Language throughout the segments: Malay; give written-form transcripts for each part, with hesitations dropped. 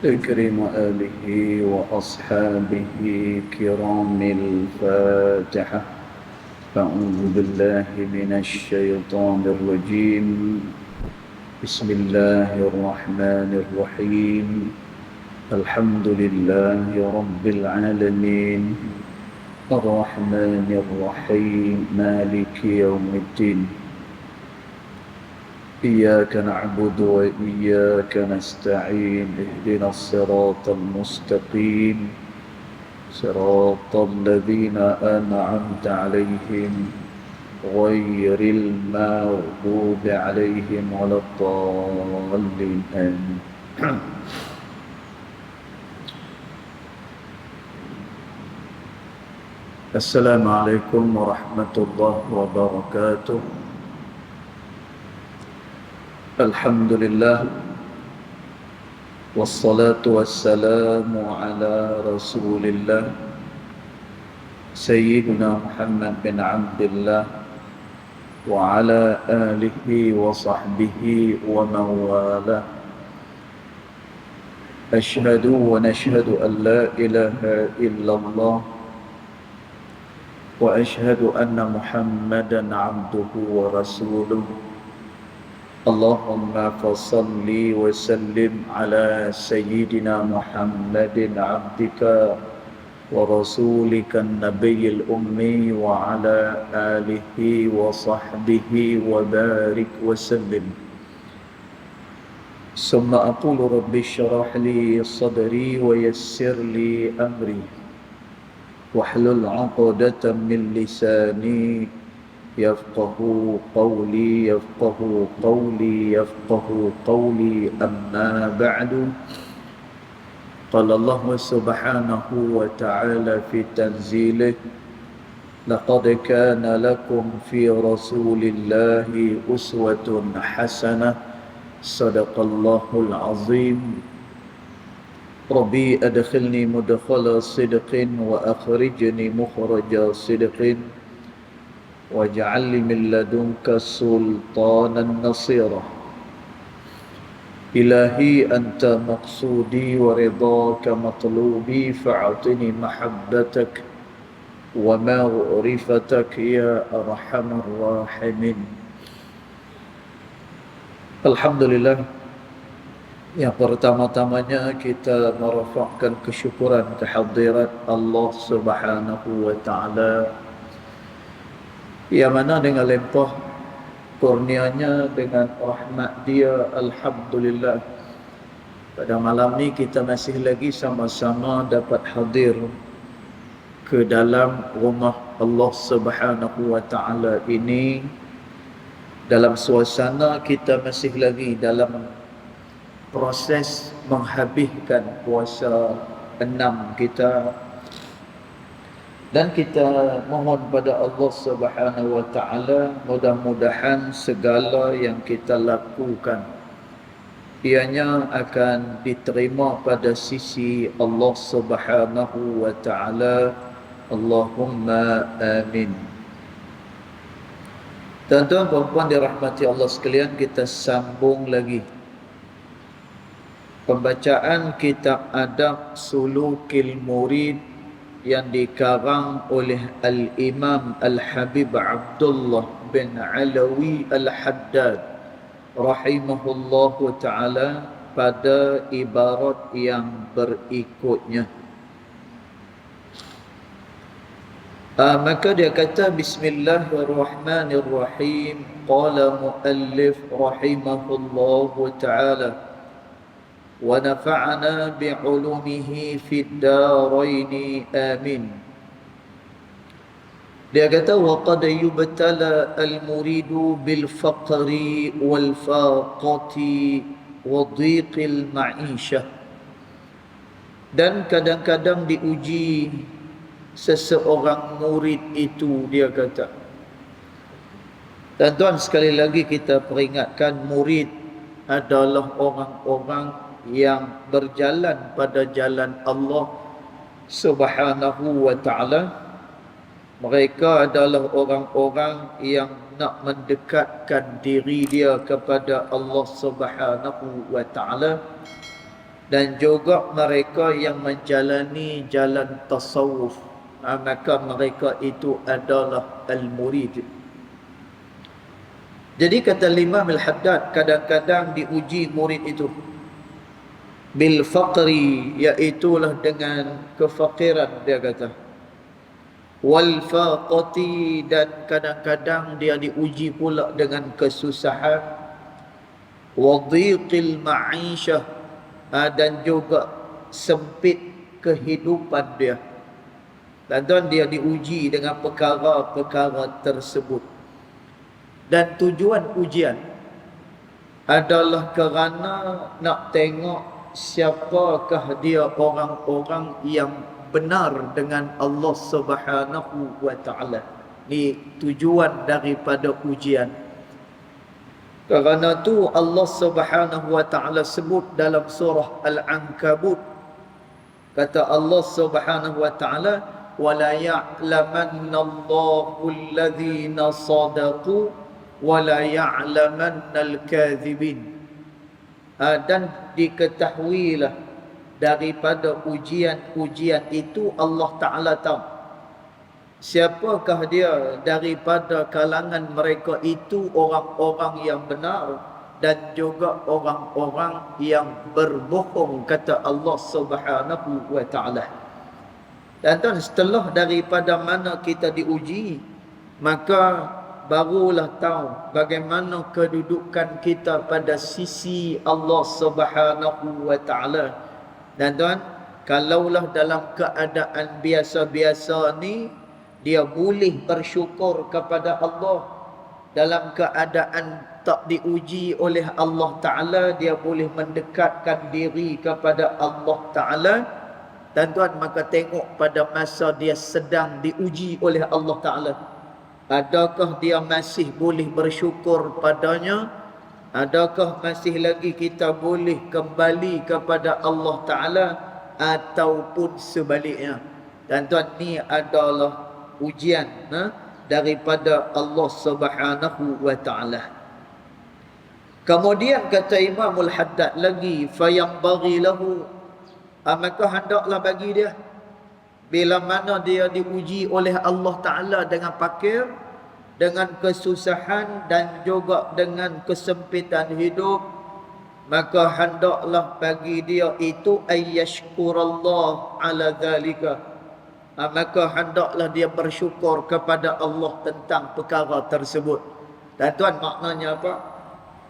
إكرم آله وأصحابه كرام الفاتحة. أعوذ بالله من الشيطان الرجيم. بسم الله الرحمن الرحيم. الحمد لله رب العالمين الرحمن الرحيم مالك يوم الدين. إياك نعبد وإياك نستعين. اهدنا الصراط المستقيم صراط الذين أنعمت عليهم غير المغضوب عليهم ولا الضالين آمين. السلام عليكم ورحمة الله وبركاته. الحمد لله والصلاة والسلام على رسول الله سيدنا محمد بن عبد الله وعلى آله وصحبه ومن والاه. أشهد ونشهد أن لا إله إلا الله وأشهد أن محمدا عبده ورسوله. اللهم فصل وسلم على سيدنا محمد عبدك ورسولك النبي الأمي وعلى آله وصحبه وبارك وسلم. ثم أقول رب اشرح لي صدري ويسر لي أمري واحلل عقدة من لساني يفقه قولي أما بعد. قال الله سبحانه وتعالى في تنزيله: لقد كان لكم في رسول الله أسوة حسنة صدق الله العظيم. ربي أدخلني مدخل صدق وأخرجني مخرج صدق واجعل لي من لدنك سلطانا نصيرا. إلهي أنت مقصودي ورضاك مطلوبي فأعطني محبتك ومغفرتك يا أرحم الراحمين. Alhamdulillah, yang pertama-tamanya kita merafakkan kesyukuran kehadirat Allah Subhanahu wa Ta'ala, yang mana dengan limpah kurnianya, dengan rahmat dia, alhamdulillah, pada malam ni kita masih lagi sama-sama dapat hadir ke dalam rumah Allah Subhanahu wa Ta'ala ini, dalam suasana kita masih lagi dalam proses menghabiskan puasa 6 kita. Dan kita mohon pada Allah Subhanahu wa Ta'ala, mudah-mudahan segala yang kita lakukan ianya akan diterima pada sisi Allah Subhanahu wa Ta'ala. Allahumma amin. Tuan-tuan puan-puan dirahmati Allah sekalian, kita sambung lagi pembacaan kitab Adab Sulukil Murid yang dikarang oleh Al-Imam Al-Habib Abdullah bin Alawi Al-Haddad rahimahullahu ta'ala pada ibarat yang berikutnya. Maka dia kata, Bismillahirrahmanirrahim. Qala muallif rahimahullahu ta'ala wa nafa'ana bi'ulumihi fid daraini amin. Dia kata, wa qad yubtala al-muridu bil faqri wal faqati wa dhiqil ma'ishah. Dan kadang-kadang diuji seseorang murid itu, dia kata. Tuan-tuan, sekali lagi kita peringatkan, murid adalah orang-orang yang berjalan pada jalan Allah Subhanahu wa Ta'ala. Mereka adalah orang-orang yang nak mendekatkan diri dia kepada Allah Subhanahu wa Ta'ala. dan juga mereka yang menjalani jalan tasawuf, maka mereka itu adalah al-murid. Jadi kata Imam Al-Haddad, kadang-kadang diuji murid itu bil faqri, iaitulah dengan kefakiran, dia kata, wal faqati, dan kadang-kadang dia diuji pula dengan kesusahan, wa dhiqil ma'isyah, dan juga sempit kehidupan dia. Dan dia diuji dengan perkara-perkara tersebut. Dan tujuan ujian adalah kerana nak tengok siapakah dia orang-orang yang benar dengan Allah Subhanahu wa ta'ala. Ni tujuan daripada ujian. Kerana tu Allah Subhanahu wa ta'ala sebut dalam surah Al-Ankabut, kata Allah Subhanahu wa ta'ala, wala ya'lamanna Allahu alladhina sadaqu wala ya'lamanna al-kadhibin. Dan diketahuilah daripada ujian-ujian itu Allah Ta'ala tahu siapakah dia daripada kalangan mereka itu orang-orang yang benar dan juga orang-orang yang berbohong, kata Allah Subhanahu wa ta'ala. Dan setelah daripada mana kita diuji, maka barulah tahu bagaimana kedudukan kita pada sisi Allah Subhanahu wa ta'ala. Dan tuan, kalaulah dalam keadaan biasa-biasa ni dia boleh bersyukur kepada Allah, dalam keadaan tak diuji oleh Allah Ta'ala dia boleh mendekatkan diri kepada Allah Ta'ala. Dan tuan, maka tengok pada masa dia sedang diuji oleh Allah Ta'ala, adakah dia masih boleh bersyukur padanya? Adakah masih lagi kita boleh kembali kepada Allah Ta'ala, ataupun sebaliknya? Dan tuan, ni adalah ujian daripada Allah Subhanahu wa ta'ala. Kemudian kata Imam Al-Haddad lagi, fayambaghi lahu, maka hendaklah bagi dia, bila mana dia diuji oleh Allah Ta'ala dengan fakir, dengan kesusahan dan juga dengan kesempitan hidup, maka hendaklah bagi dia itu ayyashkurallah ala dhalika, maka hendaklah dia bersyukur kepada Allah tentang perkara tersebut. Dan tuan, maknanya apa?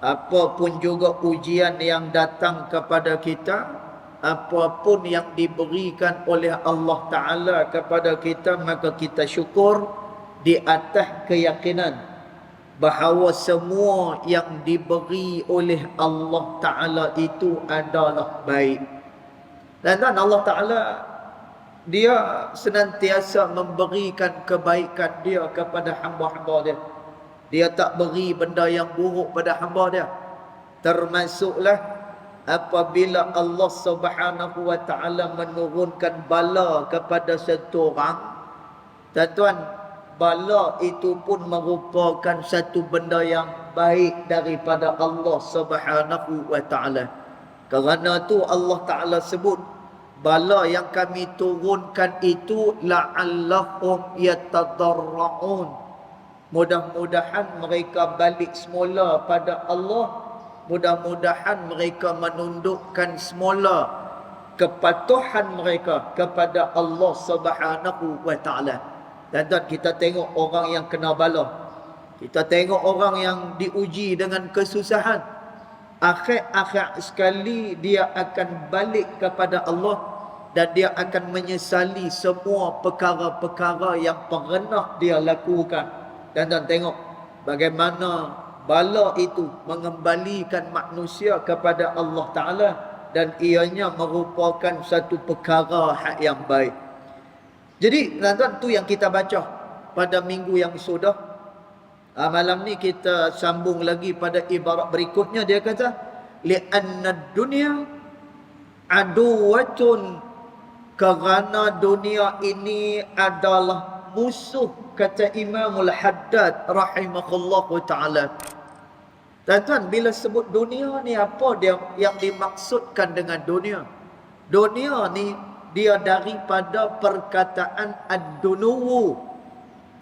Apapun juga ujian yang datang kepada kita, apapun yang diberikan oleh Allah Ta'ala kepada kita, maka kita syukur di atas keyakinan bahawa semua yang diberi oleh Allah Ta'ala itu adalah baik. Dan Allah Ta'ala dia senantiasa memberikan kebaikan dia kepada hamba-hamba dia. Dia tak beri benda yang buruk pada hamba dia. Termasuklah apabila Allah Subhanahu wa ta'ala menurunkan bala kepada satu orang, tuan, bala itu pun merupakan satu benda yang baik daripada Allah Subhanahu wa ta'ala. Kerana tu Allah Ta'ala sebut, bala yang kami turunkan itu la'allahum yatadarra'un. Mudah-mudahan mereka balik semula pada Allah. Mudah-mudahan mereka menundukkan semula kepatuhan mereka kepada Allah Subhanahu wa ta'ala. Dan kita tengok orang yang kena bala, kita tengok orang yang diuji dengan kesusahan, akhir-akhir sekali dia akan balik kepada Allah dan dia akan menyesali semua perkara-perkara yang pernah dia lakukan. Dan tengok bagaimana bala itu mengembalikan manusia kepada Allah Ta'ala, dan ianya merupakan satu perkara yang baik. Jadi tuan-tuan, tu yang kita baca pada minggu yang sudah. Malam ni kita sambung lagi pada ibarat berikutnya. Dia kata, li'anna dunya aduwatun, kerana dunia ini adalah musuh, kata Imam Al-Haddad rahimahullahu ta'ala. Tuan-tuan, bila sebut dunia ni, apa dia yang dimaksudkan dengan dunia? Dunia ni dia daripada perkataan ad-dunuwu.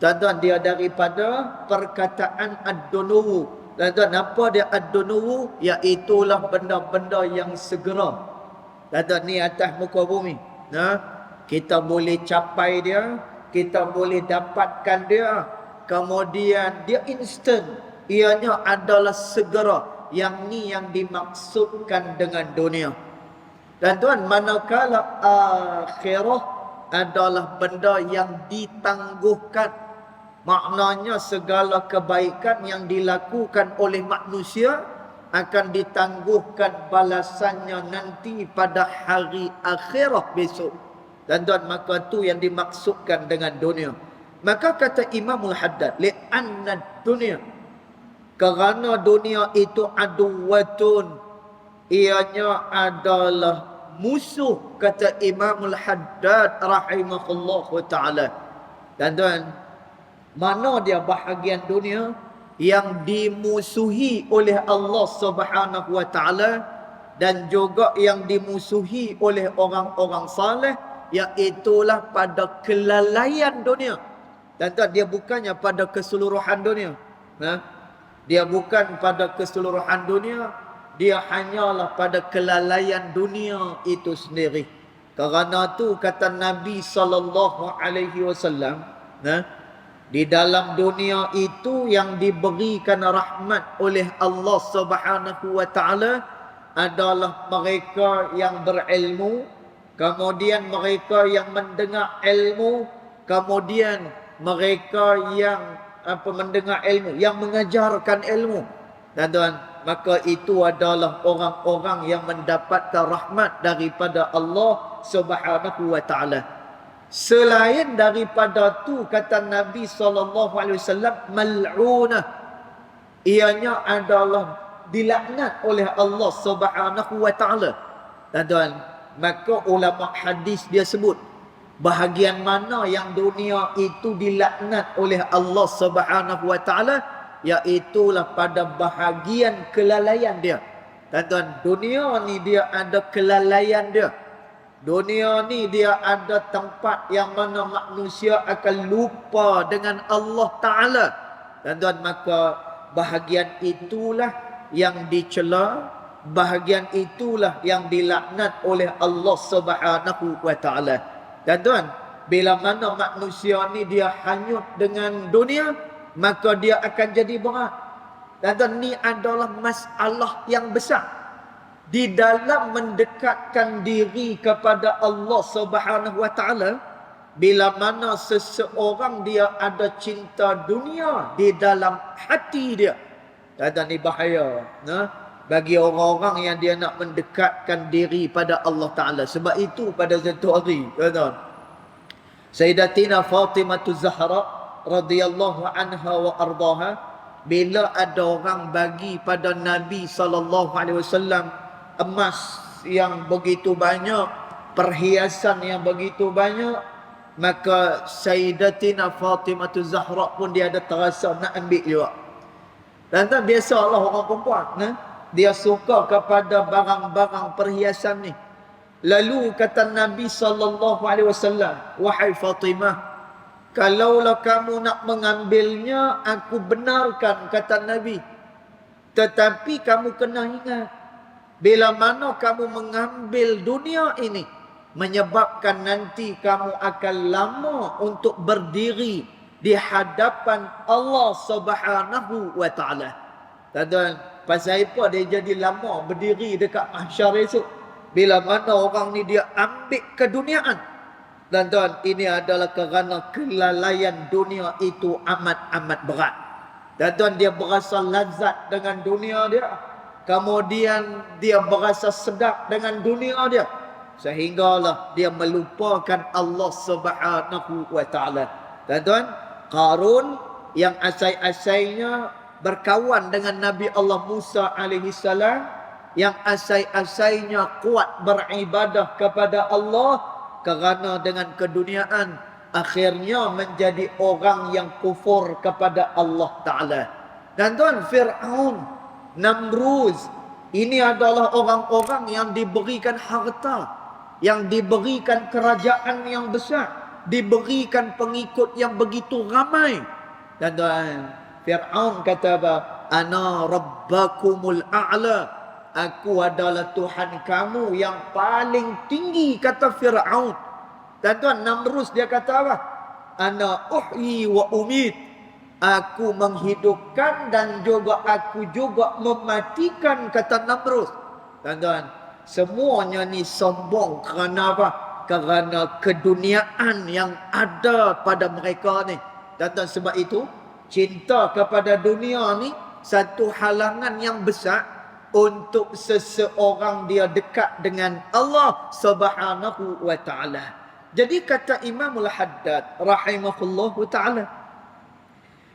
Tuan-tuan, dia daripada perkataan ad-dunuwu. Tuan-tuan, apa dia ad-dunuwu? Iaitulah benda-benda yang segera. Tuan-tuan, ni atas muka bumi. Kita boleh capai dia, kita boleh dapatkan dia, kemudian dia instant. Ianya adalah segera. Yang ni yang dimaksudkan dengan dunia. Dan tuan, manakala akhirah adalah benda yang ditangguhkan. Maknanya segala kebaikan yang dilakukan oleh manusia akan ditangguhkan balasannya nanti pada hari akhirah besok. Dan tuan, maka tu yang dimaksudkan dengan dunia. Maka kata Imamul Haddad, li'anna dunia, kerana dunia itu aduwatun, ianya adalah musuh, kata Imamul Haddad rahimahullahu ta'ala. Dan tuan, mana dia bahagian dunia yang dimusuhi oleh Allah subhanahu wa ta'ala dan juga yang dimusuhi oleh orang-orang saleh, iaitulah pada kelalaian dunia. Dan tuan, dia bukannya pada keseluruhan dunia. Dia bukan pada keseluruhan dunia, dia hanyalah pada kelalaian dunia itu sendiri. Kerana tu kata Nabi SAW, di dalam dunia itu yang diberikan rahmat oleh Allah Subhanahu wa taala adalah mereka yang berilmu, kemudian mereka yang mendengar ilmu, kemudian mereka yang mendengar ilmu, yang mengajarkan ilmu. Dan tuan, maka itu adalah orang-orang yang mendapatkan rahmat daripada Allah Subhanahu wa taala. Selain daripada tu, kata Nabi SAW, mal'unah, ianya adalah dilaknat oleh Allah Subhanahu wa taala. Dan tuan, maka ulama hadis dia sebut bahagian mana yang dunia itu dilaknat oleh Allah Subhanahu wa taala, iaitulah pada bahagian kelalaian dia. Tuan-tuan, dunia ni dia ada kelalaian dia. Dunia ni dia ada tempat yang mana manusia akan lupa dengan Allah Ta'ala. Tuan-tuan, maka bahagian itulah yang dicela, bahagian itulah yang dilaknat oleh Allah Subhanahu wa taala. Tuan-tuan, bila mana manusia ni dia hanyut dengan dunia, maka dia akan jadi berat. Dan ni adalah masalah yang besar di dalam mendekatkan diri kepada Allah Subhanahu wa taala. Bila mana seseorang dia ada cinta dunia di dalam hati dia, dan ni bahaya bagi orang-orang yang dia nak mendekatkan diri pada Allah Taala. Sebab itu pada satu hari, tuan-tuan, Sayyidatina Fatimah Zahra radhiyallahu anha wa ardaha, bila ada orang bagi pada Nabi SAW emas yang begitu banyak, perhiasan yang begitu banyak, maka Sayyidatina Fatimah Zahra pun dia ada terasa nak ambil juga. Dan biasalah orang perempuan, dia suka kepada barang-barang perhiasan ni. Lalu kata Nabi SAW, wahai Fatimah, kalaulah kamu nak mengambilnya, aku benarkan, kata Nabi. Tetapi kamu kena ingat, bila mana kamu mengambil dunia ini, menyebabkan nanti kamu akan lama untuk berdiri di hadapan Allah Subhanahu wa taala. Tuan-tuan, pasal apa dia jadi lama berdiri dekat mahsyar esok? Bila mana orang ni dia ambil keduniaan. Dan tuan, ini adalah kerana kelalaian dunia itu amat-amat berat. Dan tuan, dia berasa lazat dengan dunia dia, kemudian dia berasa sedap dengan dunia dia, sehinggalah dia melupakan Allah Subhanahu wa taala. Dan tuan, Qarun yang asai-asainya berkawan dengan Nabi Allah Musa alaihi salam, yang asai-asainya kuat beribadah kepada Allah, kerana dengan keduniaan akhirnya menjadi orang yang kufur kepada Allah Ta'ala. Dan tuan, Fir'aun, Namruz, ini adalah orang-orang yang diberikan harta, yang diberikan kerajaan yang besar, diberikan pengikut yang begitu ramai. Dan Fir'aun kata apa? Ana rabbakumul a'la. Aku adalah Tuhan kamu yang paling tinggi, kata Fir'aun. Dan Namrus dia kata apa? Ana uhyi wa umit. Aku menghidupkan dan juga aku juga mematikan, kata Namrus. Dan semuanya ni sombong kerana apa? Kerana keduniaan yang ada pada mereka ni. Dan sebab itu cinta kepada dunia ni satu halangan yang besar untuk seseorang dia dekat dengan Allah Subhanahu wa taala. Jadi kata Imam Al-Haddad rahimahullahu taala,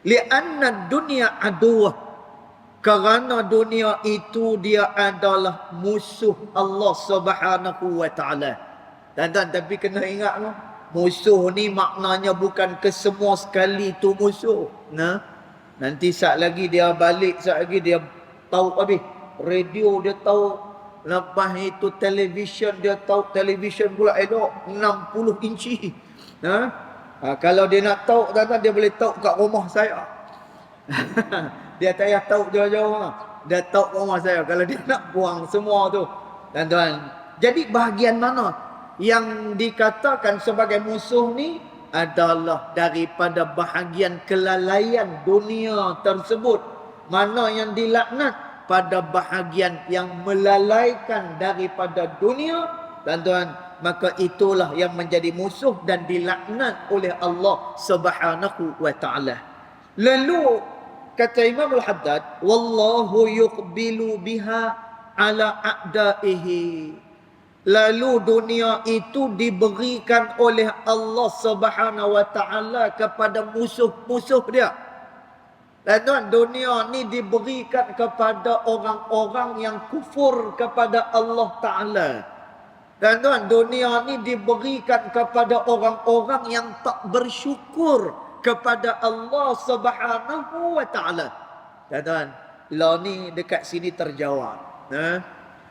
li'anna dunya aduwah, kerana dunia itu dia adalah musuh Allah Subhanahu wa taala. Dan tapi kena ingat, musuh ni maknanya bukan kesemua sekali tu musuh. Nanti saat lagi dia balik, saat lagi dia tahu habis. Radio dia tahu, lepas itu televisyen dia tahu, televisyen pula elok 60 inci. Kalau dia nak tahu, dia boleh tahu kat rumah saya. Dia tak payah tahu jauh-jauh. Dia tahu rumah saya kalau dia nak buang semua tu. Tuan-tuan, jadi bahagian mana yang dikatakan sebagai musuh ni adalah daripada bahagian kelalaian dunia tersebut. Mana yang dilaknat? Pada bahagian yang melalaikan daripada dunia. Tuan-tuan, maka itulah yang menjadi musuh dan dilaknat oleh Allah Subhanahu wa taala. Lalu kata Imam Al-Haddad, wallahu yuqbilu biha ala a'daihi. Lalu dunia itu diberikan oleh Allah Subhanahu wa taala kepada musuh-musuh dia. Dan dunia ni diberikan kepada orang-orang yang kufur kepada Allah Ta'ala. Dan dunia ni diberikan kepada orang-orang yang tak bersyukur kepada Allah Subhanahu wa taala. Dan lah ni dekat sini terjawab.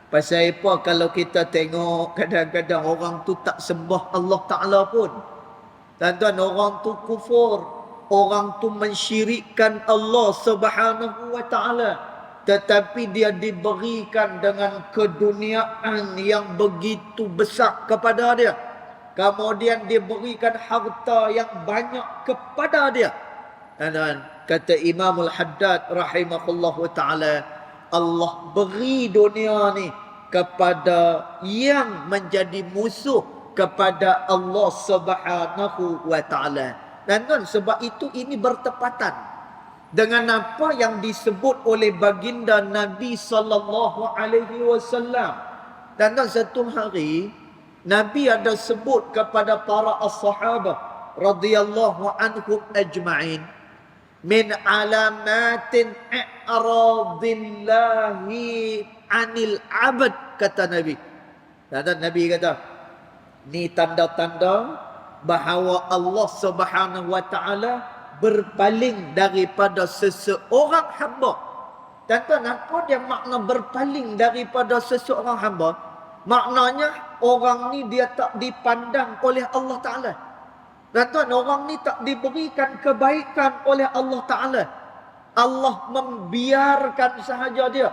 Pasal apa kalau kita tengok kadang-kadang orang tu tak sembah Allah Ta'ala pun. Dan orang tu kufur. Orang tu mensyirikkan Allah Subhanahu wa taala, tetapi dia diberikan dengan keduniaan yang begitu besar kepada dia. Kemudian diberikan harta yang banyak kepada dia. Dan kata Imam Al-Haddad rahimahullahu taala, Allah beri dunia ni kepada yang menjadi musuh kepada Allah Subhanahu wa taala. Dan sebab itu ini bertepatan dengan apa yang disebut oleh baginda Nabi sallallahu alaihi wasallam. Dan satu hari Nabi ada sebut kepada para as-sahabah radhiyallahu anhum ajma'in, min alamatin i'radillahi anil abad, kata Nabi. Dan Nabi kata, ni tanda-tanda bahawa Allah Subhanahu wa taala berpaling daripada seseorang hamba. Dan apa dia makna berpaling daripada seseorang hamba? Maknanya orang ni dia tak dipandang oleh Allah Taala. Dan orang ni tak diberikan kebaikan oleh Allah Taala. Allah membiarkan sahaja dia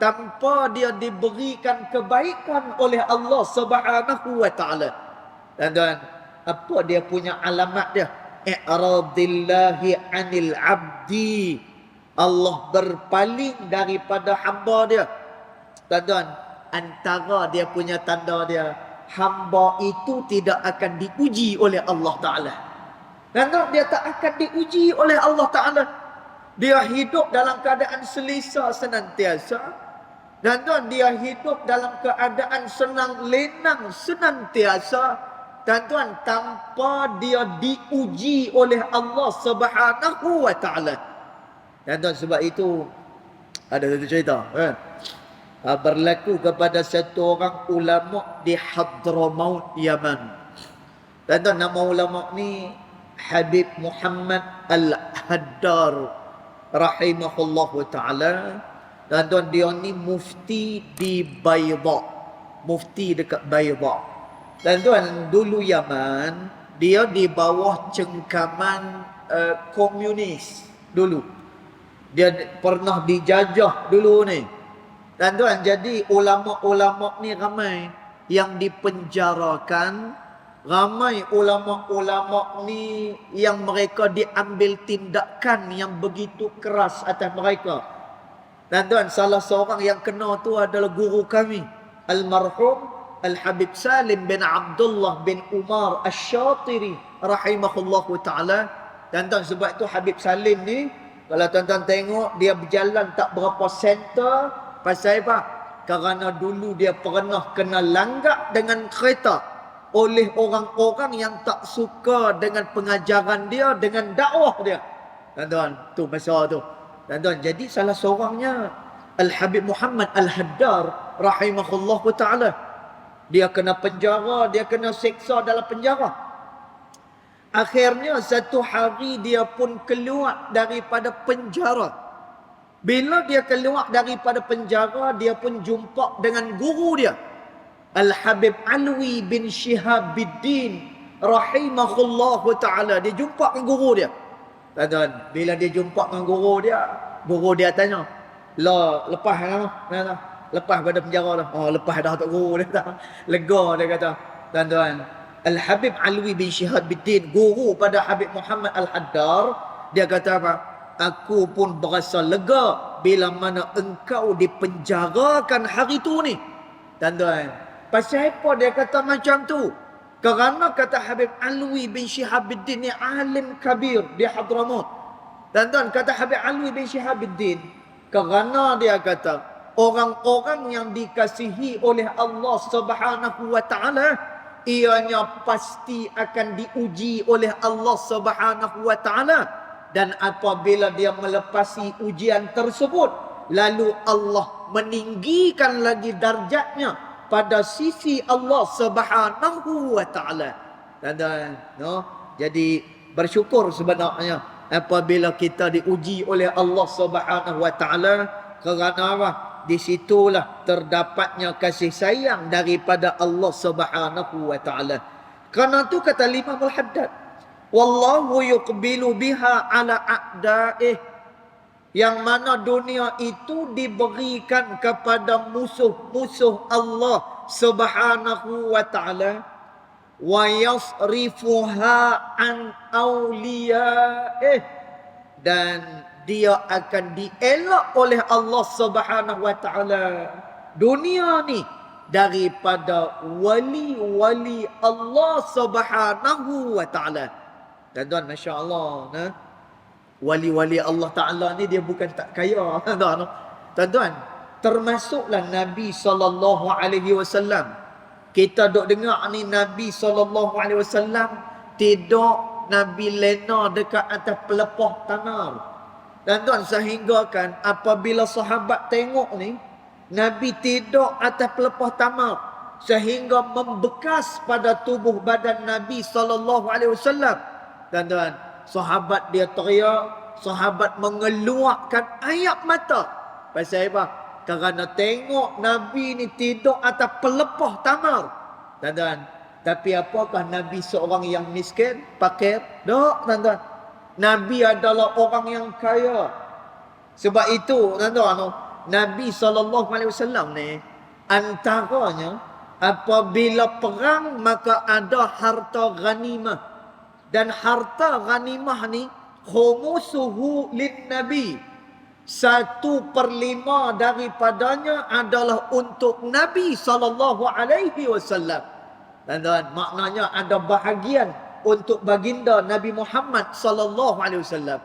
tanpa dia diberikan kebaikan oleh Allah Subhanahu wa taala. Dan apa dia punya alamat dia? I'radillahi anil abdi. Allah berpaling daripada hamba dia. Dan antara dia punya tanda dia, hamba itu tidak akan diuji oleh Allah Ta'ala. Dan dia tak akan diuji oleh Allah Ta'ala. Dia hidup dalam keadaan selesa senantiasa. Dan dia hidup dalam keadaan senang lenang senantiasa. Tuan-tuan, tanpa dia diuji oleh Allah Subhanahu wa taala. Tuan-tuan, sebab itu ada satu cerita berlaku kepada satu orang ulama di Hadramaut, Yaman. Tuan-tuan, nama ulama ni Habib Muhammad Al-Haddar rahimahullahu taala. Tuan-tuan, dia ni mufti di Bayda. Mufti dekat Bayda. Dan tuan, dulu Yaman dia di bawah cengkaman komunis dulu. Dia pernah dijajah dulu ni. Dan tuan, jadi ulama-ulama ni ramai yang dipenjarakan, ramai ulama-ulama ni yang mereka diambil tindakan yang begitu keras atas mereka. Dan tuan, salah seorang yang kena tu adalah guru kami, almarhum Al-Habib Salim bin Abdullah bin Umar Asy-Syatiri rahimahullahu ta'ala. Dan tuan, sebab itu Habib Salim ni, kalau tuan-tuan tengok, dia berjalan tak berapa senter. Pasal apa? Kerana dulu dia pernah kena langgak dengan kereta oleh orang-orang yang tak suka dengan pengajaran dia, dengan dakwah dia. Tuan-tuan, tu masa tu. Tuan-tuan, jadi salah seorangnya Al-Habib Muhammad Al-Haddar rahimahullahu ta'ala. Dia kena penjara, dia kena seksa dalam penjara. Akhirnya satu hari dia pun keluar daripada penjara. Bila dia keluar daripada penjara, dia pun jumpa dengan guru dia, Al-Habib Alwi bin Shihabuddin rahimahullahu ta'ala. Dia jumpa dengan guru dia. Tuan-tuan, bila dia jumpa dengan guru dia tanya, "La, lepas kan? Lepas pada penjara dah." "Oh, lepas dah tak guru," dia kata. Lega dia kata. Tuan-tuan, Al-Habib Alwi bin Shihabuddin, guru pada Habib Muhammad Al-Haddar, dia kata apa? "Aku pun berasa lega bila mana engkau dipenjarakan hari tu ni." Tuan-tuan, pasal apa dia kata macam tu? Kerana kata Habib Alwi bin Shihabuddin ni alim kabir di Hadramut. Tuan-tuan, kata Habib Alwi bin Shihabuddin, kerana dia kata orang-orang yang dikasihi oleh Allah Subhanahu wa ta'ala, ianya pasti akan diuji oleh Allah Subhanahu wa ta'ala. Dan apabila dia melepasi ujian tersebut, lalu Allah meninggikan lagi darjatnya pada sisi Allah Subhanahu wa ta'ala. Dan no? Jadi bersyukur sebenarnya apabila kita diuji oleh Allah Subhanahu wa ta'ala. Kerana apa? Di situlah terdapatnya kasih sayang daripada Allah Subhanahu wa ta'ala. Kerana tu kata Imam Al-Haddad, "Wallahu yuqbilu biha ala a'da'ih." Yang mana dunia itu diberikan kepada musuh-musuh Allah Subhanahu wa ta'ala, wa yasrifuha an awliya'ih, dan dia akan dielak oleh Allah Subhanahu wa ta'ala dunia ni daripada wali-wali Allah Subhanahu wa ta'ala. Tuan-tuan, Masya Allah, nah? Wali-wali Allah Ta'ala ni dia bukan tak kaya. Tuan-tuan, termasuklah Nabi SAW. Kita duk dengar ni Nabi SAW tidur, Nabi lena dekat atas pelepah tanah. Tuan-tuan, sehingga kan apabila sahabat tengok ni, Nabi tidur atas pelepah tanah, sehingga membekas pada tubuh badan Nabi SAW. Tuan-tuan, sahabat dia teriak, sahabat mengeluarkan air mata. Pasal apa? Kerana tengok Nabi ni tidur atas pelepah tamar. Tuan-tuan, tapi apakah Nabi seorang yang miskin, fakir? Tak, tuan-tuan. Nabi adalah orang yang kaya. Sebab itu, tuan-tuan, Nabi SAW ni, antaranya apabila perang maka ada harta ghanimah. Dan harta ghanimah ni khumusuhu lin Nabi. 1/5 daripadanya adalah untuk Nabi SAW. Dan maknanya ada bahagian untuk baginda Nabi Muhammad SAW.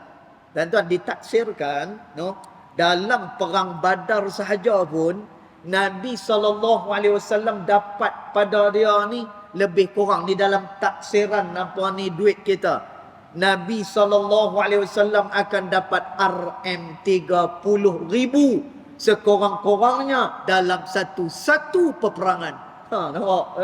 Dan tuan, ditaksirkan, no, dalam perang Badar sahaja pun Nabi SAW dapat pada dia ni lebih kurang di dalam taksiran apa ni duit kita, Nabi SAW akan dapat RM30,000 sekurang-kurangnya dalam satu peperangan. Nampak?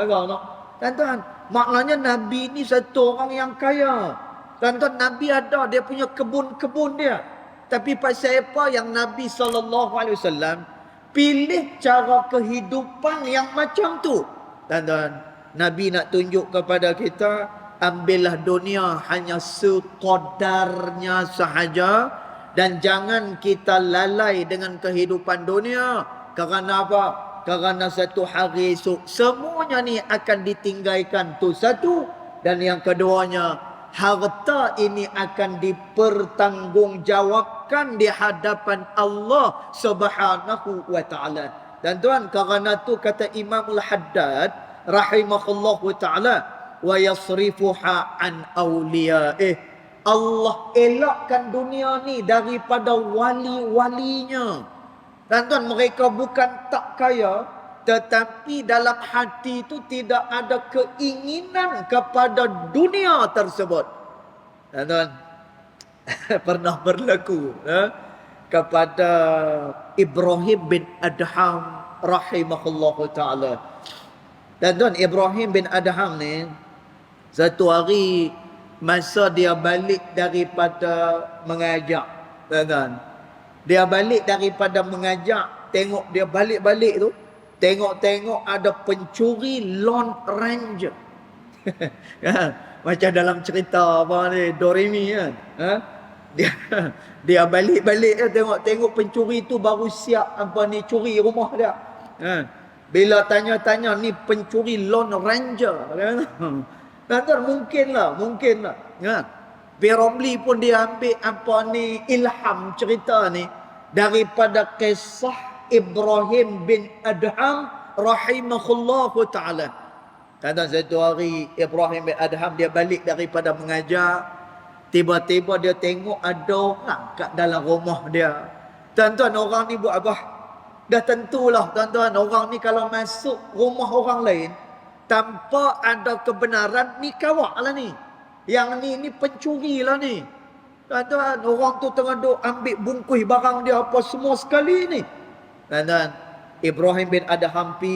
Tuan-tuan, maknanya Nabi ni satu orang yang kaya. Tuan-tuan, Nabi ada dia punya kebun-kebun dia. Tapi pasal apa yang Nabi SAW pilih cara kehidupan yang macam tu? Tuan-tuan, Nabi nak tunjuk kepada kita, ambillah dunia hanya seqadarnya sahaja dan jangan kita lalai dengan kehidupan dunia. Kerana apa? Kerana satu hari esok semuanya ni akan ditinggalkan, tu satu. Dan yang keduanya, harta ini akan dipertanggungjawabkan di hadapan Allah Subhanahu wa taala. Dan tuan, kerana tu kata Imam Al-Haddad rahimahullahu taala, wa yasrifuha an awliyaih, Allah elakkan dunia ni daripada wali-walinya. Dan tuan, mereka bukan tak kaya, tetapi dalam hati itu tidak ada keinginan kepada dunia tersebut. Dan tuan, pernah berlaku kepada Ibrahim bin Adham rahimahullahu ta'ala. Dan tuan, Ibrahim bin Adham ni, satu hari masa dia balik daripada mengajak, tuan, dia balik daripada mengajak, tengok dia balik-balik tu, tengok-tengok ada pencuri Lone Ranger. Macam dalam cerita apa ni, Doremi kan. Dia balik-balik tengok-tengok pencuri tu baru siap apa ni, curi rumah dia. Bila tanya-tanya, ni pencuri Lone Ranger. Kata mungkinlah. Romli pun dia ambil apa ni, ilham cerita ni daripada kisah Ibrahim bin Adham rahimahullahu ta'ala. Kata satu hari Ibrahim bin Adham dia balik daripada mengajar, tiba-tiba dia tengok ada orang kat dalam rumah dia. Tuan-tuan, orang ni buat apa? Dah tentulah tuan-tuan, orang ni kalau masuk rumah orang lain tanpa ada kebenaran, ni kawak lah ni. Yang ni pencuri lah ni. Tuan-tuan, orang tu tengah duk ambil bungkus barang dia apa semua sekali ni. Tuan-tuan, Ibrahim bin Adham pi,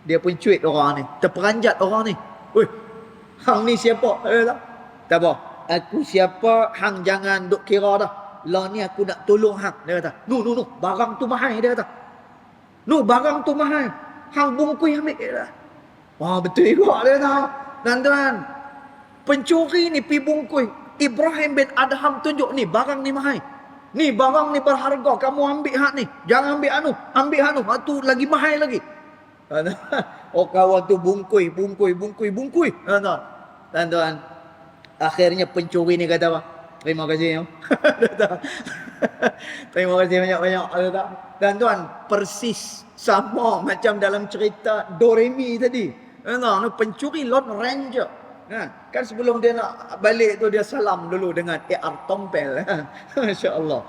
dia pun cuit orang ni, terperanjat orang ni. Weh, hang ni siapa? Tak apa, aku siapa, hang jangan duk kira dah. Lah ni aku nak tolong hang. Dia kata, no, barang tu mahal. Dia kata, no, barang tu mahal, hang bungkus ambil dah. Wah, betul juga dia kata. Tuan-tuan, pencuri ni pi bungkus, Ibrahim bin Adham tunjuk, ni barang ni mahal, ni barang ni berharga, kamu ambil hak ni, jangan ambil anu, ambil anu, hak tu lagi mahal lagi. Oh, kawan tu bungkus. Tuan-tuan, akhirnya pencuri ni kata apa? Terima kasih. Terima kasih banyak-banyak. Tuan-tuan, persis sama macam dalam cerita Doremi tadi. Pencuri Lone Ranger. Kan sebelum dia nak balik tu, dia salam dulu dengan AR Tompel. Masya Allah.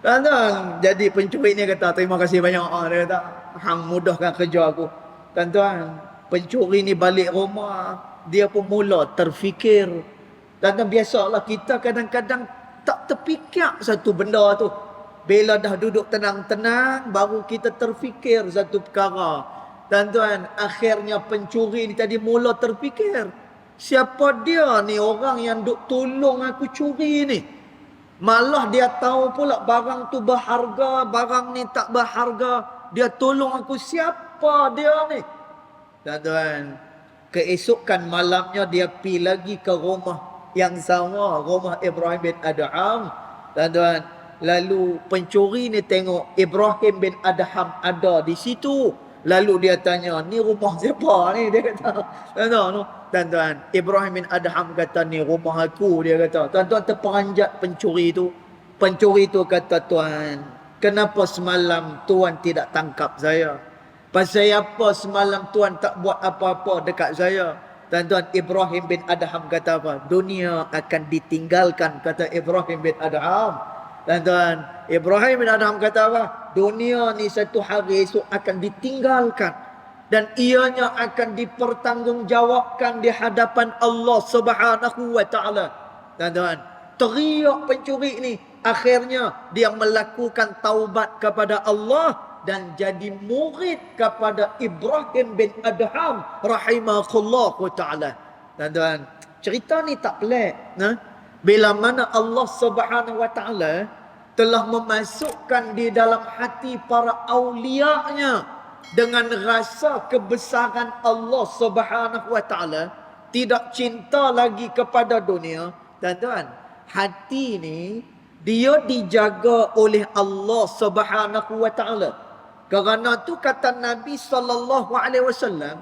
Tuan-tuan, jadi pencuri ni kata, terima kasih banyak. Dia kata, hang mudahkan kerja aku. Tuan-tuan, pencuri ni balik rumah, dia pun mula terfikir. Tuan-tuan, biasalah kita kadang-kadang tak terfikir satu benda tu. Bila dah duduk tenang-tenang, baru kita terfikir satu perkara. Tuan-tuan, akhirnya pencuri ni tadi mula terfikir, siapa dia ni orang yang duk tolong aku curi ni? Malah dia tahu pula barang tu berharga, barang ni tak berharga. Dia tolong aku, siapa dia ni? Tuan-tuan, keesokan malamnya dia pergi lagi ke rumah yang sama, rumah Ibrahim bin Adham. Tuan-tuan, lalu pencuri ni tengok Ibrahim bin Adham ada di situ. Lalu dia tanya, ni rumah siapa ni? Dia kata, tuan-tuan, Ibrahim bin Adham kata, ni rumah aku. Dia kata, tuan-tuan, terperanjat pencuri tu. Pencuri tu kata, tuan, kenapa semalam tuan tidak tangkap saya? Pasal apa semalam tuan tak buat apa-apa dekat saya? Tuan-tuan, Ibrahim bin Adham kata apa? Dunia akan ditinggalkan, kata Ibrahim bin Adham. Tuan-tuan, Ibrahim bin Adham kata apa? Dunia ni satu hari esok akan ditinggalkan. Dan ianya akan dipertanggungjawabkan di hadapan Allah Subhanahu wa ta'ala. Tuan-tuan, teriak pencuri ni. Akhirnya dia melakukan taubat kepada Allah dan jadi murid kepada Ibrahim bin Adham rahimahullah ta'ala. Tuan-tuan, cerita ni tak pelik. Bila mana Allah Subhanahu wa ta'ala telah memasukkan di dalam hati para awliya-Nya dengan rasa kebesaran Allah Subhanahu wa taala, tidak cinta lagi kepada dunia, tuan-tuan, hati ni dia dijaga oleh Allah Subhanahu wa taala. Kerana tu kata Nabi sallallahu alaihi wasallam,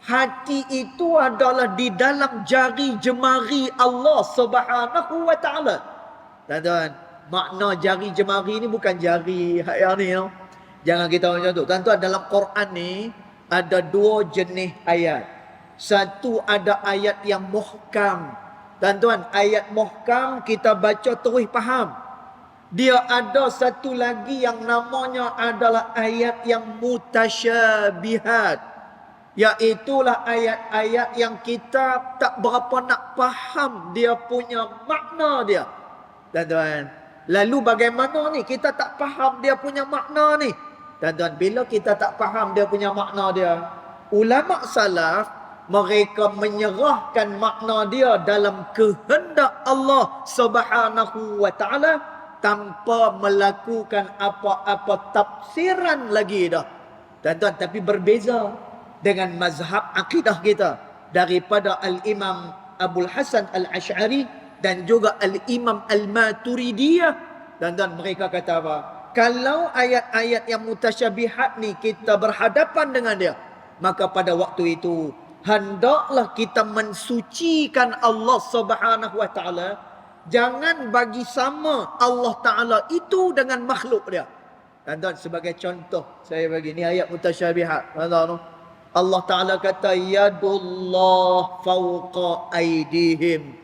hati itu adalah di dalam jari jemari Allah Subhanahu wa taala. Tuan-tuan, makna jari jemari ni bukan jari yang ni, no? Jangan kita macam tu. Tuan-tuan, dalam Quran ni ada dua jenis ayat. Satu ada ayat yang muhkam. Tuan-tuan, ayat muhkam kita baca terus faham. Dia ada satu lagi yang namanya adalah ayat yang mutasyabihat. Iaitulah ayat-ayat yang kita tak berapa nak faham dia punya makna dia. Tuan-tuan, lalu bagaimana ni kita tak faham dia punya makna ni? Tuan-tuan, bila kita tak faham dia punya makna dia, ulama salaf mereka menyerahkan makna dia dalam kehendak Allah Subhanahu wa taala tanpa melakukan apa-apa tafsiran lagi dah. Tuan-tuan, tapi berbeza dengan mazhab akidah kita daripada Al-Imam Abul Hasan Al-Ash'ari dan juga Al-Imam Al-Maturidiyah. Tuan-tuan, mereka kata apa? Kalau ayat-ayat yang mutasyabihat ni kita berhadapan dengan dia, maka pada waktu itu hendaklah kita mensucikan Allah Subhanahu wa taala. Jangan bagi sama Allah Taala itu dengan makhluk dia. Tuan-tuan, sebagai contoh saya bagi ni ayat mutasyabihat. Allah Taala kata yadullah fawqa aydihim.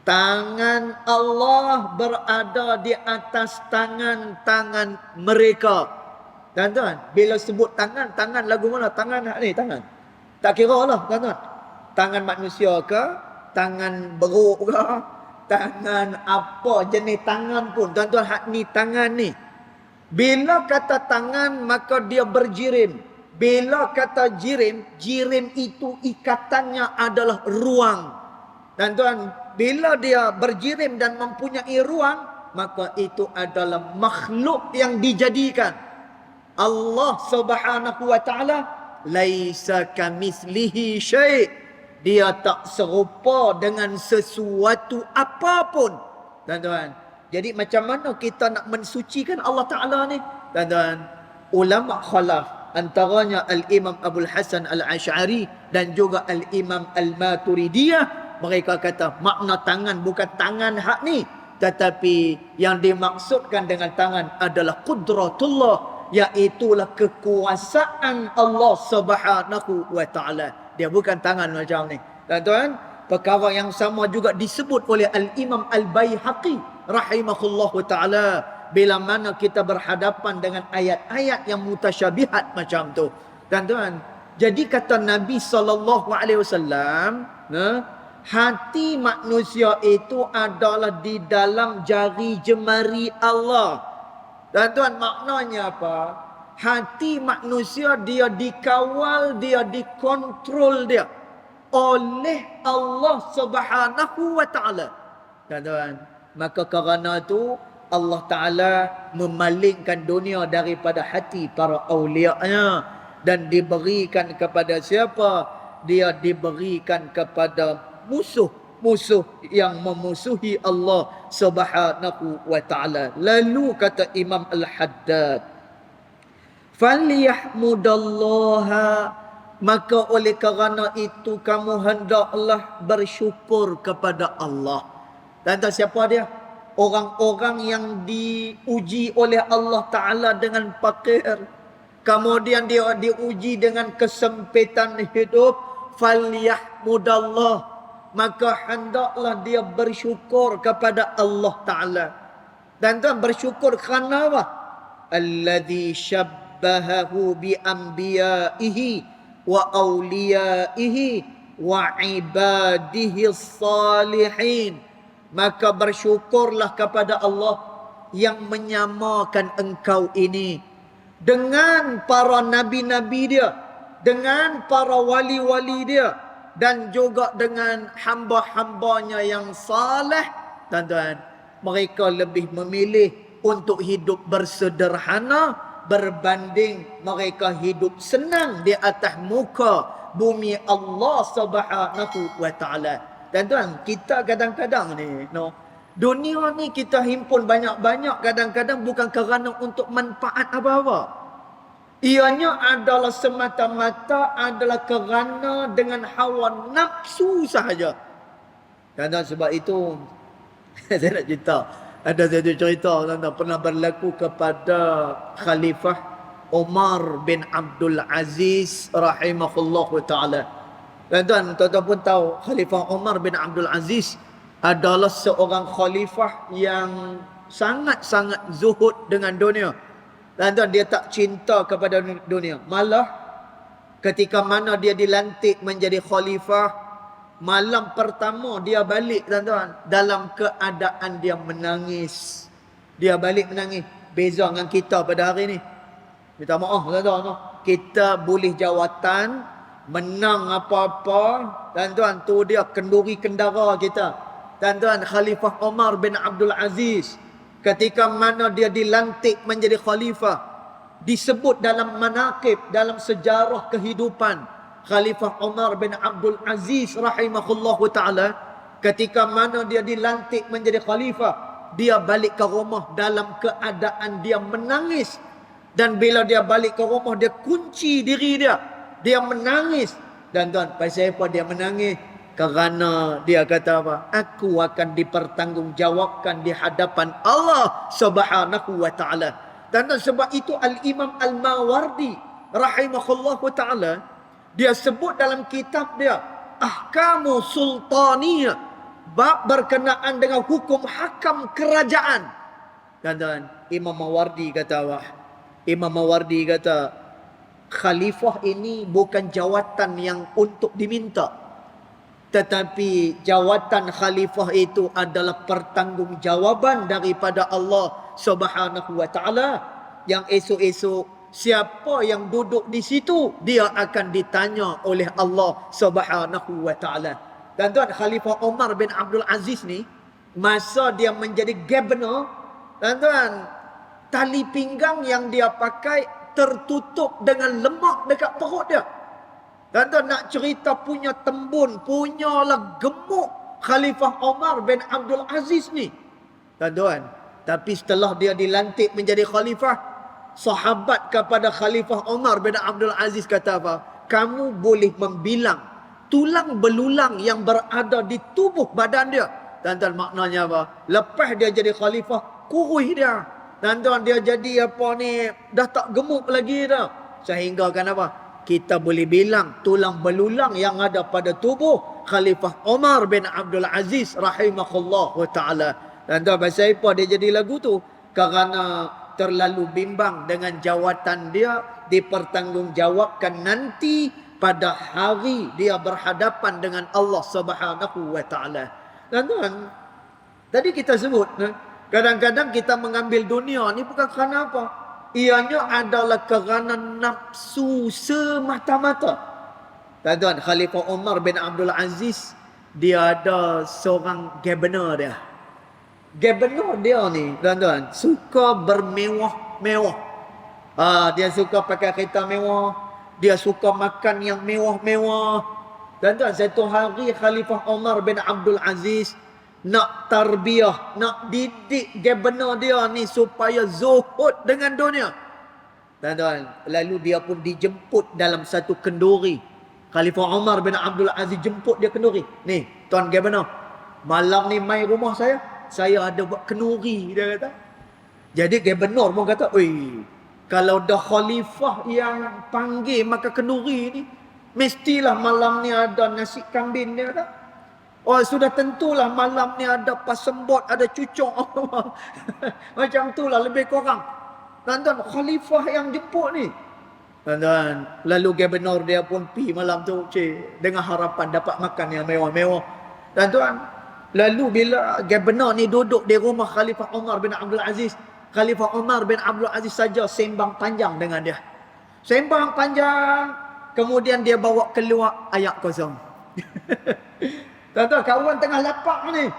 Tangan Allah berada di atas tangan-tangan mereka. Tuan-tuan, bila sebut tangan, tangan lagu mana? Tangan ni, tangan. Tak kira lah, tuan-tuan. Tangan manusia ke? Tangan beruk ke? Tangan apa jenis tangan pun. Tuan-tuan, hak ni tangan ni. Bila kata tangan, maka dia berjirim. Bila kata jirim, jirim itu ikatannya adalah ruang. Tuan-tuan, bila dia berjirim dan mempunyai ruang, maka itu adalah makhluk yang dijadikan. Allah Subhanahu wa taala laisa kamitslihi syai'. Dia tak serupa dengan sesuatu apapun. Tuan-tuan, jadi macam mana kita nak mensucikan Allah Taala ni? Tuan-tuan, ulama khalaf antaranya Al-Imam Abul Hasan Al-Ash'ari dan juga Al-Imam Al-Maturidiyah, mereka kata makna tangan bukan tangan hak ni, tetapi yang dimaksudkan dengan tangan adalah qudratullah, iaitulah kekuasaan Allah Subhanahu wa taala. Dia bukan tangan macam ni. Tuan-tuan, perkara yang sama juga disebut oleh Al-Imam Al-Baihaqi rahimahullahu taala bila mana kita berhadapan dengan ayat-ayat yang mutasyabihat macam tu. Tuan-tuan, jadi kata Nabi sallallahu alaihi wasallam, hati manusia itu adalah di dalam jari jemari Allah. Tuan-tuan, maknanya apa? Hati manusia dia dikawal, dia dikontrol dia oleh Allah Subhanahu wa taala. Tuan-tuan, maka kerana itu Allah Taala memalingkan dunia daripada hati para awliya-Nya dan diberikan kepada siapa? Dia diberikan kepada musuh yang memusuhi Allah Subhanahu wa taala. Lalu kata Imam Al-Haddad, "Falyahmudallaha", maka oleh kerana itu kamu hendaklah bersyukur kepada Allah. Dan tahu siapa dia? Orang-orang yang diuji oleh Allah Taala dengan fakir, kemudian dia diuji dengan kesempitan hidup, falyahmudallah, maka hendaklah dia bersyukur kepada Allah Ta'ala. Dan tuan, bersyukur kerana apa? Alladhi syabbahahu bi anbiyaihi wa awliyaihi wa ibadihi salihin. Maka bersyukurlah kepada Allah yang menyamakan engkau ini dengan para nabi-nabi dia, dengan para wali-wali dia, dan juga dengan hamba-hambanya yang saleh. Tuan-tuan, mereka lebih memilih untuk hidup bersederhana berbanding mereka hidup senang di atas muka bumi Allah Subhanahu wa taala. Tuan-tuan, kita kadang-kadang ni, dunia ni kita himpun banyak-banyak kadang-kadang bukan kerana untuk manfaat apa-apa. Ianya adalah semata-mata adalah kerana dengan hawa nafsu sahaja. Tuan-tuan, sebab itu saya nak cerita. Ada satu cerita tuan-tuan pernah berlaku kepada Khalifah Umar bin Abdul Aziz rahimahullahu taala. Tuan-tuan pun tahu Khalifah Umar bin Abdul Aziz adalah seorang khalifah yang sangat-sangat zuhud dengan dunia. Tuan-tuan, dia tak cinta kepada dunia. Malah ketika mana dia dilantik menjadi khalifah, malam pertama dia balik tuan-tuan dalam keadaan dia menangis. Dia balik menangis. Beza dengan kita pada hari ni. Minta maaf tuan-tuan. Kita boleh jawatan, menang apa-apa, tuan-tuan, tu dia kenduri kendara kita. Tuan-tuan, Khalifah Umar bin Abdul Aziz ketika mana dia dilantik menjadi khalifah, disebut dalam manaqib, dalam sejarah kehidupan Khalifah Umar bin Abdul Aziz rahimahullahu taala, ketika mana dia dilantik menjadi khalifah, dia balik ke rumah dalam keadaan dia menangis. Dan bila dia balik ke rumah, dia kunci diri dia menangis. Dan tuan, pasal apa dia menangis? Kerana dia kata apa? Aku akan dipertanggungjawabkan di hadapan Allah Subhanahu wa taala. Dan sebab itu Al-Imam Al-Mawardi rahimahullahu taala, dia sebut dalam kitab dia Ahkamu Sultaniyah, bab berkenaan dengan hukum hakam kerajaan. Dan Imam Mawardi kata apa? Imam Mawardi kata khalifah ini bukan jawatan yang untuk diminta, tetapi jawatan khalifah itu adalah pertanggungjawaban daripada Allah Subhanahu wa taala, yang esok-esok siapa yang duduk di situ dia akan ditanya oleh Allah Subhanahu wa taala. Dan tuan, Khalifah Umar bin Abdul Aziz ni masa dia menjadi governor, dan tuan, tali pinggang yang dia pakai tertutup dengan lemak dekat perut dia. Dan tuan, nak cerita punya tembun, punyalah gemuk Khalifah Umar bin Abdul Aziz ni. Tuan, tapi setelah dia dilantik menjadi khalifah, sahabat kepada Khalifah Umar bin Abdul Aziz kata apa? Kamu boleh membilang tulang belulang yang berada di tubuh badan dia. Tuan, maknanya apa? Lepas dia jadi khalifah, kurus dia. Dan tuan, dia jadi apa ni, dah tak gemuk lagi dah. Sehingga kan apa? Kita boleh bilang tulang belulang yang ada pada tubuh Khalifah Umar bin Abdul Aziz rahimahullah wa ta'ala. Dan tuan, pasal apa dia jadi lagu tu? Kerana terlalu bimbang dengan jawatan dia dipertanggungjawabkan nanti pada hari dia berhadapan dengan Allah Subhanahu wa ta'ala. Dan tuan, tadi kita sebut, kadang-kadang kita mengambil dunia ni bukan kerana apa? Ianya adalah kerana nafsu semata-mata. Tuan-tuan, Khalifah Umar bin Abdul Aziz, dia ada seorang governor dia. Governor dia ni, tuan-tuan, suka bermewah-mewah. Dia suka pakai kereta mewah. Dia suka makan yang mewah-mewah. Tuan-tuan, satu hari Khalifah Umar bin Abdul Aziz nak tarbiyah, nak didik governor dia ni supaya zuhud dengan dunia. Tuan-tuan, lalu dia pun dijemput dalam satu kenduri. Khalifah Umar bin Abdul Aziz jemput dia kenduri. Ni, tuan governor, malam ni mai rumah saya ada buat kenduri, dia kata. Jadi governor pun kata, oi, kalau dah khalifah yang panggil maka kenduri ni, mestilah malam ni ada nasi kambing, dia kata. Oh, sudah tentulah malam ni ada pasembot, ada cucuk. Macam itulah lebih kurang. Tuan-tuan, khalifah yang jemput ni. Tuan-tuan, lalu governor dia pun pi malam tu, dengan harapan dapat makan yang mewah-mewah. Tuan-tuan, lalu bila governor ni duduk di rumah Khalifah Umar bin Abdul Aziz, Khalifah Umar bin Abdul Aziz saja sembang panjang dengan dia. Sembang panjang, kemudian dia bawa keluar ayat kosong. Tuan-tuan, kawan tengah lapak ni,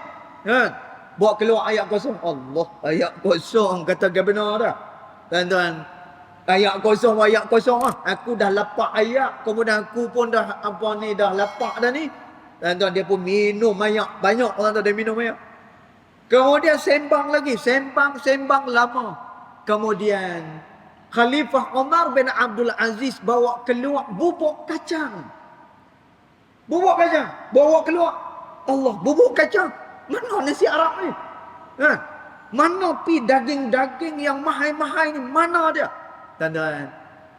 bawa keluar ayat kosong. Allah, ayat kosong, kata governor dah. Tuan-tuan, Ayat kosong lah. Aku dah lapak ayat. Kemudian aku pun dah dah lapak dah ni. Tuan-tuan, dia pun minum ayat. Banyak orang dia minum ayat. Kemudian sembang lagi. Sembang lama. Kemudian Khalifah Umar bin Abdul Aziz bawa keluar bubuk kacang. Bawa keluar. Allah, bubuk kacang. Mana nasi Arab ni? Ha? Mana pi daging-daging yang mahal-mahal ni? Mana dia? Tuan-tuan,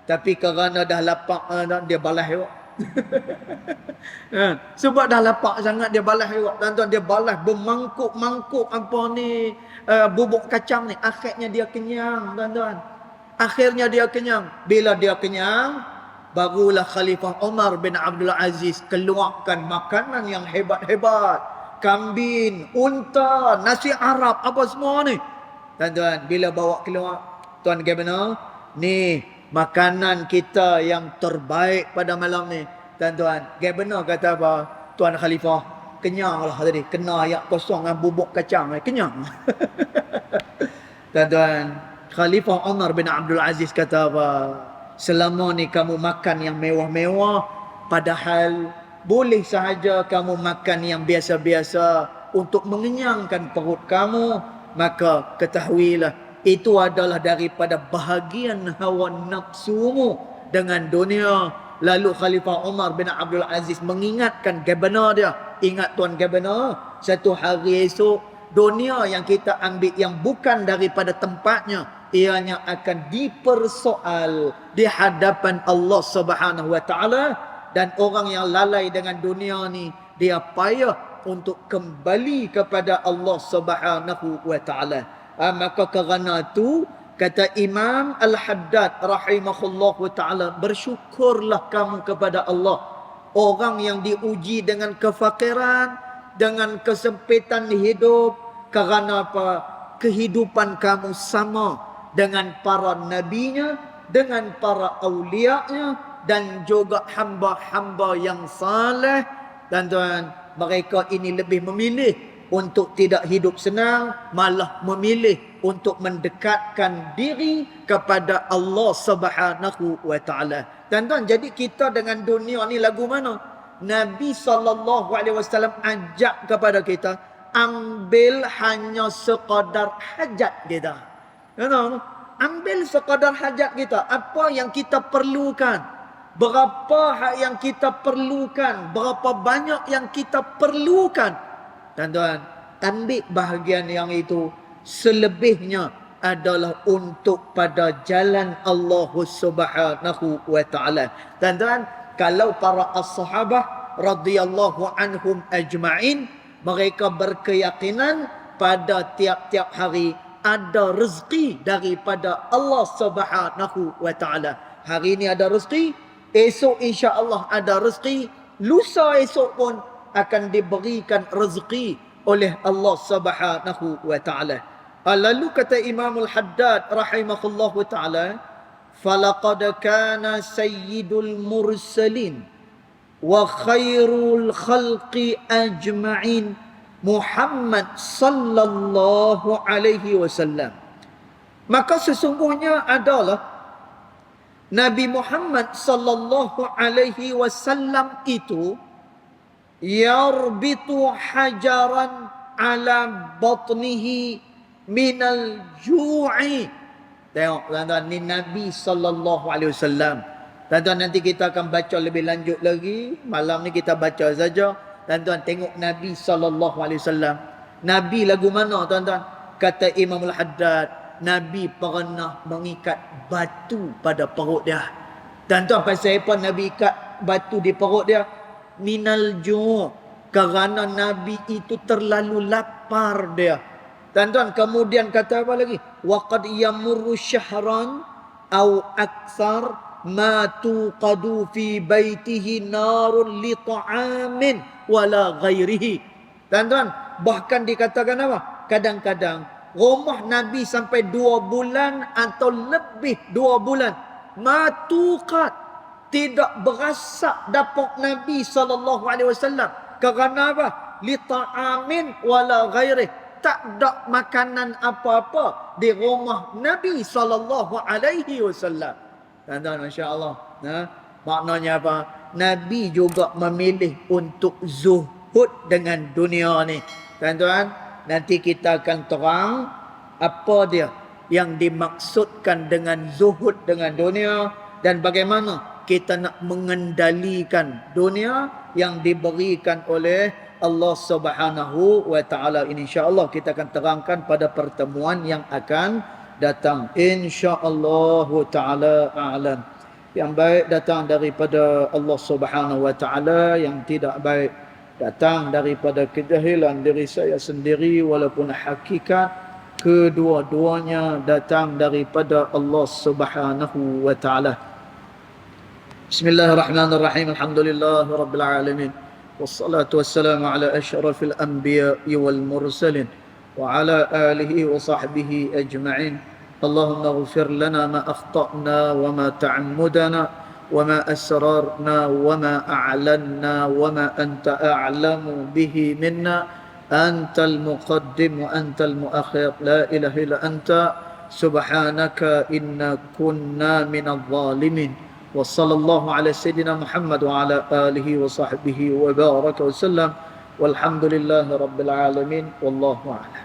tapi kerana dah lapak dia balas awak. Sebab dah lapak sangat dia balas awak. Tuan-tuan, dia balas bermangkuk-mangkuk apa ni bubuk kacang ni. Akhirnya dia kenyang, tuan-tuan. Akhirnya dia kenyang. Bila dia kenyang, barulah Khalifah Umar bin Abdul Aziz keluarkan makanan yang hebat-hebat. Kambing, unta, nasi Arab, apa semua ni. Tuan-tuan, bila bawa keluar, Tuan Governor, ni makanan kita yang terbaik pada malam ni. Tuan-tuan, Governor kata apa? Tuan Khalifah, kenyang lah tadi. Kena ayat kosong dengan bubuk kacang. Kenyang. Tuan-tuan, Khalifah Umar bin Abdul Aziz kata apa? Selama ni kamu makan yang mewah-mewah, padahal boleh sahaja kamu makan yang biasa-biasa untuk mengenyangkan perut kamu, maka ketahuilah itu adalah daripada bahagian hawa nafsumu dengan dunia. Lalu Khalifah Umar bin Abdul Aziz mengingatkan Governor dia. Ingat Tuan Governor, satu hari esok dunia yang kita ambil yang bukan daripada tempatnya, ianya akan dipersoal di hadapan Allah Subhanahu wa taala. Dan orang yang lalai dengan dunia ni, dia payah untuk kembali kepada Allah Subhanahu wa taala. Maka kerana itu, kata Imam Al-Haddad rahimahullah ta'ala, bersyukurlah kamu kepada Allah. Orang yang diuji dengan kefakiran, dengan kesempitan hidup. Kerana apa? Kehidupan kamu sama dengan para nabinya, dengan para awliya'nya, dan juga hamba-hamba yang saleh. Dan tuan, mereka ini lebih memilih untuk tidak hidup senang, malah memilih untuk mendekatkan diri kepada Allah Subhanahu wa taala. Tuan-tuan, jadi kita dengan dunia ni lagu mana? Nabi SAW ajak kepada kita, ambil hanya sekadar hajat kita. Tuan-tuan, ambil sekadar hajat kita. Apa yang kita perlukan? Berapa yang kita perlukan? Berapa banyak yang kita perlukan? Tuan-tuan, ambil bahagian yang itu. Selebihnya adalah untuk pada jalan Allah Subhanahu wa taala. Tuan-tuan, kalau para as-sahabah radhiyallahu anhum ajma'in, mereka berkeyakinan pada tiap-tiap hari ada rezeki daripada Allah Subhanahu wa taala. Hari ini ada rezeki, esok insya-Allah ada rezeki, lusa esok pun akan diberikan rezeki oleh Allah Subhanahu wa taala. Lalu kata Imam Al-Haddad rahimahullahu taala, falaqad kana sayyidul mursalin wa khairul khalqi ajma'in Muhammad sallallahu alaihi wasallam. Maka sesungguhnya adalah Nabi Muhammad sallallahu alaihi wasallam itu yarbitu hajaran ala batnihi minal ju'i. Tengok tuan-tuan, ni Nabi sallallahu alaihi wasallam. Tuan-tuan, nanti kita akan baca lebih lanjut lagi. Malam ni kita baca saja. Tuan-tuan, tengok Nabi sallallahu alaihi wasallam. Nabi lagu mana tuan-tuan? Kata Imam Al-Haddad, Nabi pernah mengikat batu pada perut dia. Tuan-tuan, pasal apa Nabi ikat batu di perut dia? Minal ju', kerana Nabi itu terlalu lapar dia. Tuan-tuan, kemudian kata apa lagi? Wa qad yamurru syahran au aktsar ma tuqadu fi baitihi narun li ta'amin wala ghairihi. Tuan-tuan, bahkan dikatakan apa? Kadang-kadang rumah Nabi sampai 2 bulan atau lebih 2 bulan matuqat, tidak berasak dapur Nabi sallallahu alaihi wasallam. Kerana apa? Li ta'amin wala ghairihi, tak ada makanan apa-apa di rumah Nabi SAW. Tuan-tuan, masya-Allah. Maknanya apa? Nabi juga memilih untuk zuhud dengan dunia ni. Tuan-tuan, nanti kita akan terang apa dia yang dimaksudkan dengan zuhud dengan dunia dan bagaimana kita nak mengendalikan dunia yang diberikan oleh Allah Subhanahu wa taala. Ini insya-Allah kita akan terangkan pada pertemuan yang akan datang. Insya-Allah taala a'lam. Yang baik datang daripada Allah Subhanahu wa taala, yang tidak baik datang daripada kejahilan diri saya sendiri, walaupun hakikat kedua-duanya datang daripada Allah Subhanahu wa taala. Bismillahirrahmanirrahim. Alhamdulillahirabbil alamin. Wassalatu wassalamu ala asyrafil anbiya'i wal mursalin wa ala alihi wa sahbihi ajma'in. Allahumma ighfir lana ma akhta'na wa ma ta'ammudana wa ma asrarna wa ma a'lanna wa ma anta a'lamu bihi minna antal muqaddim wa antal muakhir la ilaha illa anta subhanaka inna kunna minadh dhalimin. Wa sallallahu ala sayyidina Muhammad wa ala alihi wa sahbihi wa baraka wa sallam. Walhamdulillahi rabbil alamin. Wallahu a'lam.